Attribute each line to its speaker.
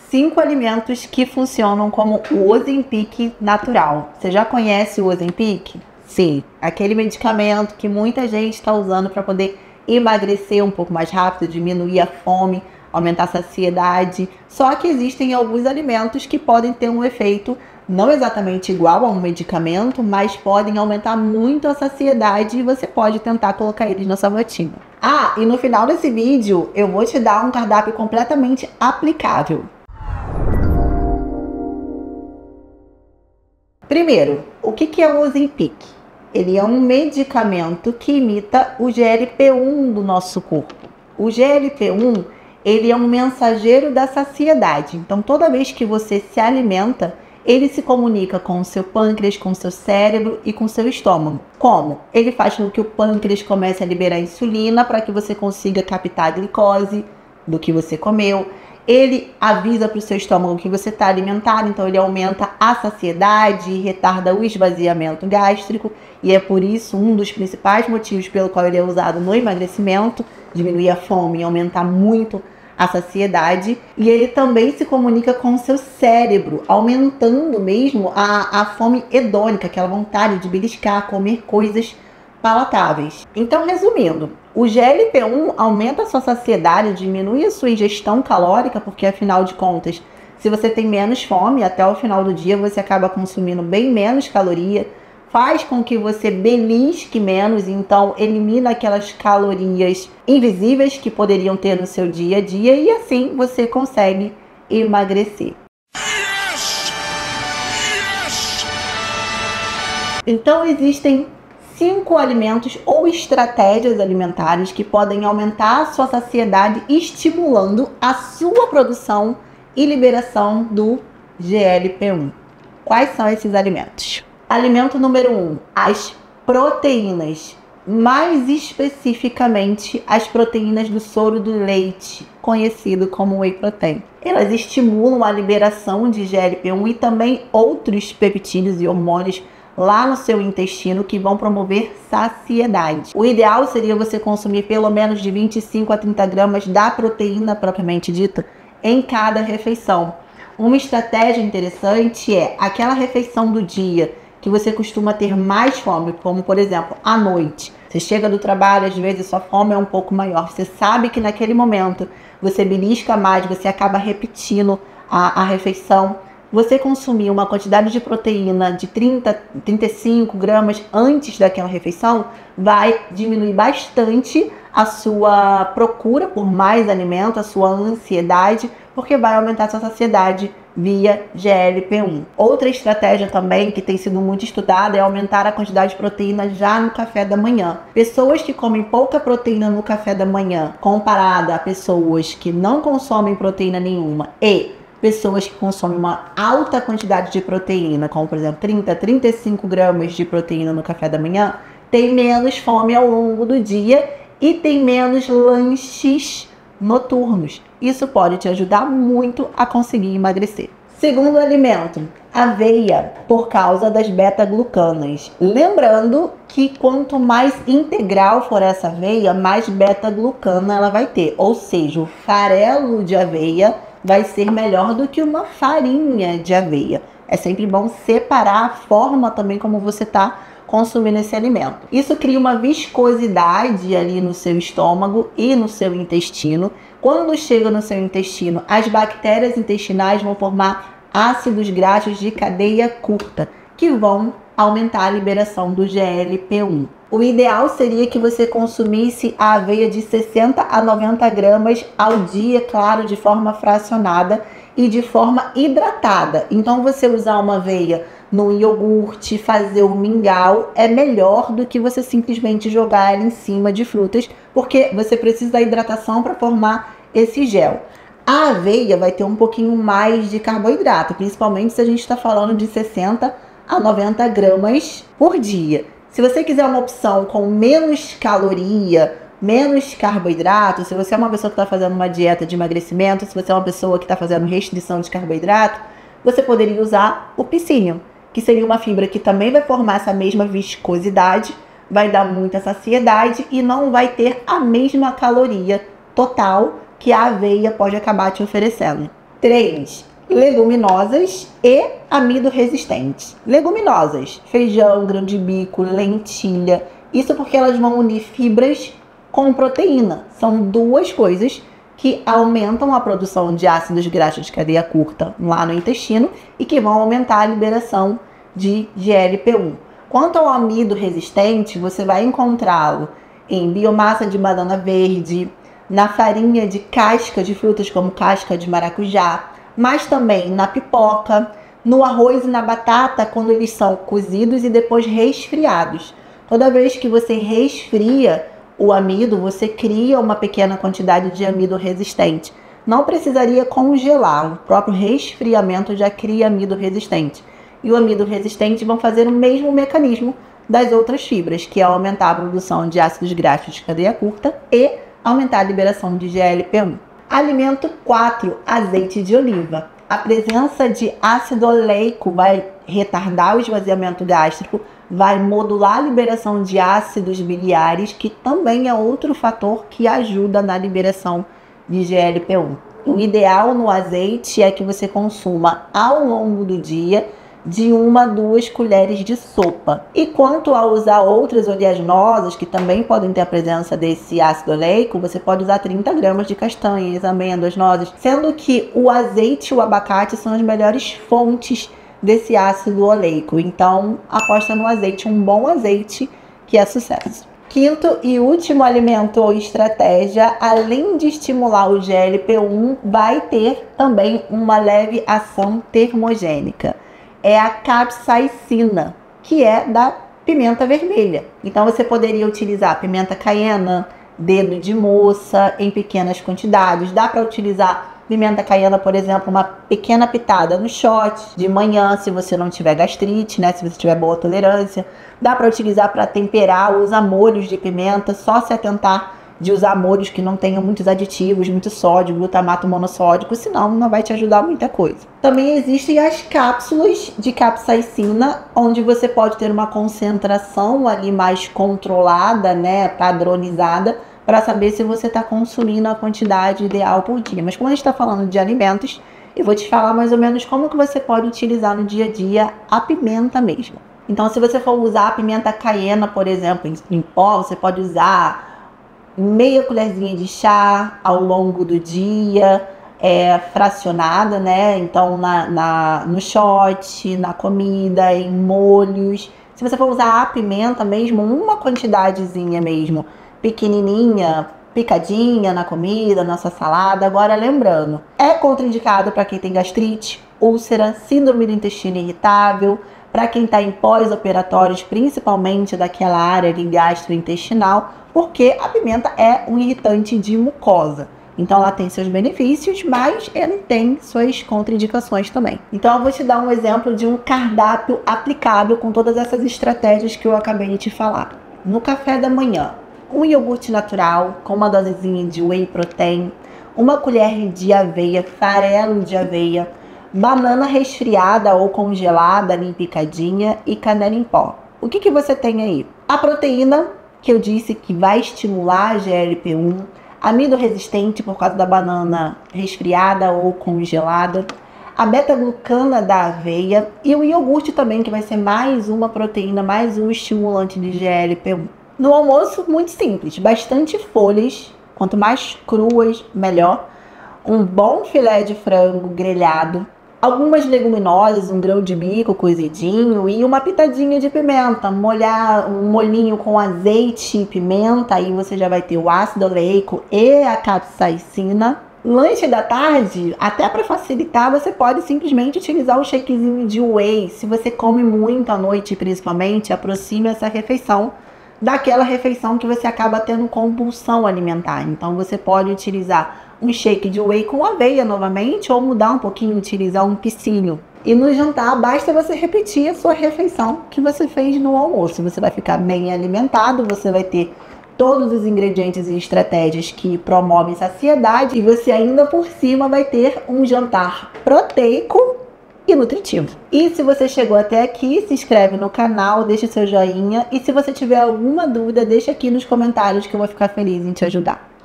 Speaker 1: 5 alimentos que funcionam como o Ozempic natural. Você já conhece o Ozempic? Sim, aquele medicamento que muita gente está usando para poder emagrecer um pouco mais rápido, diminuir a fome, aumentar a saciedade. Só que existem alguns alimentos que podem ter um efeito não exatamente igual a um medicamento, mas podem aumentar muito a saciedade e você pode tentar colocar eles na sua rotina. Ah, e no final desse vídeo eu vou te dar um cardápio completamente aplicável. Primeiro, o que é o Ozempic? Ele é um medicamento que imita o GLP-1 do nosso corpo. O GLP-1, ele é um mensageiro da saciedade. Então, toda vez que você se alimenta, ele se comunica com o seu pâncreas, com o seu cérebro e com o seu estômago. Como? Ele faz com que o pâncreas comece a liberar insulina para que você consiga captar a glicose do que você comeu. Ele avisa para o seu estômago que você está alimentado, então ele aumenta a saciedade e retarda o esvaziamento gástrico. E é por isso um dos principais motivos pelo qual ele é usado no emagrecimento, diminuir a fome e aumentar muito a saciedade. E ele também se comunica com o seu cérebro, aumentando mesmo a fome hedônica, aquela vontade de beliscar, comer coisas palatáveis. Então, resumindo, o GLP-1 aumenta a sua saciedade, diminui a sua ingestão calórica, porque afinal de contas, se você tem menos fome, até o final do dia você acaba consumindo bem menos caloria, faz com que você belisque menos, então elimina aquelas calorias invisíveis que poderiam ter no seu dia a dia e assim você consegue emagrecer. Então existem 5 alimentos ou estratégias alimentares que podem aumentar a sua saciedade, estimulando a sua produção e liberação do GLP-1. Quais são esses alimentos? Alimento número 1, as proteínas, mais especificamente as proteínas do soro do leite, conhecido como whey protein. Elas estimulam a liberação de GLP-1 e também outros peptídeos e hormônios lá no seu intestino que vão promover saciedade. O ideal seria você consumir pelo menos de 25 a 30 gramas da proteína propriamente dita em cada refeição. Uma estratégia interessante é aquela refeição do dia que você costuma ter mais fome, como por exemplo, à noite. Você chega do trabalho, às vezes sua fome é um pouco maior. Você sabe que naquele momento você belisca mais, você acaba repetindo a refeição. Você consumir uma quantidade de proteína de 35 gramas antes daquela refeição vai diminuir bastante a sua procura por mais alimento, a sua ansiedade, porque vai aumentar a sua saciedade via GLP-1. Outra estratégia também que tem sido muito estudada é aumentar a quantidade de proteína já no café da manhã. Pessoas que comem pouca proteína no café da manhã, comparada a pessoas que não consomem proteína nenhuma e pessoas que consomem uma alta quantidade de proteína, como por exemplo 30, 35 gramas de proteína no café da manhã, tem menos fome ao longo do dia e tem menos lanches noturnos. Isso pode te ajudar muito a conseguir emagrecer. Segundo alimento, aveia, por causa das beta-glucanas. Lembrando que quanto mais integral for essa aveia, mais beta-glucana ela vai ter. Ou seja, o farelo de aveia vai ser melhor do que uma farinha de aveia. É sempre bom separar a forma também como você está consumindo esse alimento. Isso cria uma viscosidade ali no seu estômago e no seu intestino. Quando chega no seu intestino, as bactérias intestinais vão formar ácidos graxos de cadeia curta, que vão aumentar a liberação do GLP-1. O ideal seria que você consumisse a aveia de 60 a 90 gramas ao dia, claro, de forma fracionada e de forma hidratada. Então, você usar uma aveia no iogurte, fazer o mingau, é melhor do que você simplesmente jogar ela em cima de frutas, porque você precisa da hidratação para formar esse gel. A aveia vai ter um pouquinho mais de carboidrato, principalmente se a gente está falando de 60 a 90 gramas por dia. Se você quiser uma opção com menos caloria, menos carboidrato, se você é uma pessoa que está fazendo uma dieta de emagrecimento, se você é uma pessoa que está fazendo restrição de carboidrato, você poderia usar o piscínio, que seria uma fibra que também vai formar essa mesma viscosidade, vai dar muita saciedade e não vai ter a mesma caloria total que a aveia pode acabar te oferecendo. 3. Leguminosas e amido resistentes. Leguminosas, feijão, grão de bico, lentilha. Isso porque elas vão unir fibras com proteína. São duas coisas que aumentam a produção de ácidos graxos de cadeia curta lá no intestino e que vão aumentar a liberação de GLP-1. Quanto ao amido resistente, você vai encontrá-lo em biomassa de banana verde, na farinha de casca de frutas como casca de maracujá, mas também na pipoca, no arroz e na batata quando eles são cozidos e depois resfriados. Toda vez que você resfria o amido, você cria uma pequena quantidade de amido resistente. Não precisaria congelar, o próprio resfriamento já cria amido resistente. E o amido resistente vão fazer o mesmo mecanismo das outras fibras, que é aumentar a produção de ácidos graxos de cadeia curta e aumentar a liberação de GLP-1. Alimento 4, azeite de oliva. A presença de ácido oleico vai retardar o esvaziamento gástrico, vai modular a liberação de ácidos biliares, que também é outro fator que ajuda na liberação de GLP-1. O ideal no azeite é que você consuma ao longo do dia de 1 a 2 colheres de sopa. E quanto a usar outras oleaginosas, que também podem ter a presença desse ácido oleico, você pode usar 30 gramas de castanhas, amêndoas, nozes, sendo que o azeite e o abacate são as melhores fontes desse ácido oleico. Então, aposta no azeite, um bom azeite, que é sucesso. Quinto e último alimento ou estratégia, além de estimular o GLP-1, vai ter também uma leve ação termogênica. É a capsaicina, que é da pimenta vermelha. Então você poderia utilizar pimenta caiena, dedo de moça em pequenas quantidades. Dá para utilizar pimenta caiena, por exemplo, uma pequena pitada no shot de manhã, se você não tiver gastrite, né? Se você tiver boa tolerância. Dá para utilizar para temperar, usa molhos de pimenta, só se atentar de usar molhos que não tenham muitos aditivos, muito sódio, glutamato monossódico, senão não vai te ajudar muita coisa. Também existem as cápsulas de capsaicina, onde você pode ter uma concentração ali mais controlada, né, padronizada, para saber se você está consumindo a quantidade ideal por dia. Mas como a gente está falando de alimentos, eu vou te falar mais ou menos como que você pode utilizar no dia a dia a pimenta mesmo. Então, se você for usar a pimenta caiena, por exemplo, em pó, você pode usar meia colherzinha de chá ao longo do dia, fracionada, né? Então, no shot, na comida, em molhos. Se você for usar a pimenta mesmo, uma quantidadezinha mesmo, pequenininha, picadinha na comida, na sua salada. Agora, lembrando, é contraindicado para quem tem gastrite, úlcera, síndrome do intestino irritável, para quem está em pós-operatórios, principalmente daquela área ali gastrointestinal, porque a pimenta é um irritante de mucosa. Então ela tem seus benefícios, mas ela tem suas contraindicações também. Então eu vou te dar um exemplo de um cardápio aplicável com todas essas estratégias que eu acabei de te falar. No café da manhã, um iogurte natural com uma dosezinha de whey protein, uma colher de aveia, farelo de aveia, banana resfriada ou congelada, ali picadinha, e canela em pó. O que você tem aí? A proteína, que eu disse que vai estimular a GLP-1, amido resistente por causa da banana resfriada ou congelada, a beta-glucana da aveia e o iogurte também, que vai ser mais uma proteína, mais um estimulante de GLP-1. No almoço, muito simples, bastante folhas, quanto mais cruas, melhor, um bom filé de frango grelhado, algumas leguminosas, um grão de bico cozidinho e uma pitadinha de pimenta. Molhar um molhinho com azeite e pimenta, aí você já vai ter o ácido oleico e a capsaicina. Lanche da tarde, até para facilitar, você pode simplesmente utilizar o shakezinho de whey. Se você come muito à noite, principalmente, aproxime essa refeição daquela refeição que você acaba tendo compulsão alimentar. Então você pode utilizar um shake de whey com aveia novamente, ou mudar um pouquinho, utilizar um psyllium. E no jantar, basta você repetir a sua refeição que você fez no almoço. Você vai ficar bem alimentado, você vai ter todos os ingredientes e estratégias que promovem saciedade, e você ainda por cima vai ter um jantar proteico e nutritivo. E se você chegou até aqui, se inscreve no canal, deixa seu joinha, e se você tiver alguma dúvida, deixa aqui nos comentários que eu vou ficar feliz em te ajudar.